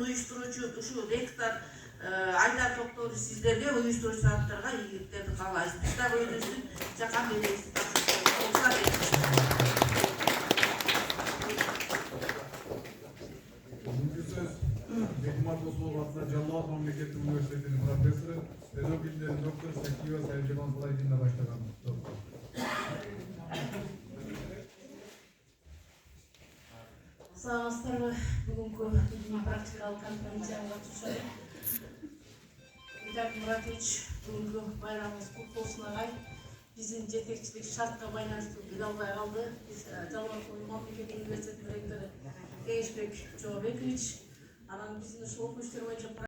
уюштуруучу ушу ректор Айдар Токтогулович сиздерге уюштуруучу тараптарга ийгиликтерди каалайбыз. Биз дагы өзүбүздүн жакан белебизди Бүгүнкү сөз Бекмаров Осмонов атынан Жалал Абад мамлекеттик университетинин профессору, педагог илимдеринин доктору Сакиева Сайыржамал Балайдиновна баштаган. Саламатсыздарбы? Бүгүнкү практикалык конференцияга катышуучу Ильдар Муратович, бүгүнкү байрамыңыз куттук болсун агай. Биздин жетекчилик шартка байланыштуу келе албай калды. Биз Жалал Абад мамлекеттик университетинин ректору Кеңешбек Жообекович, анан биздин ушул окуу иштери боюнча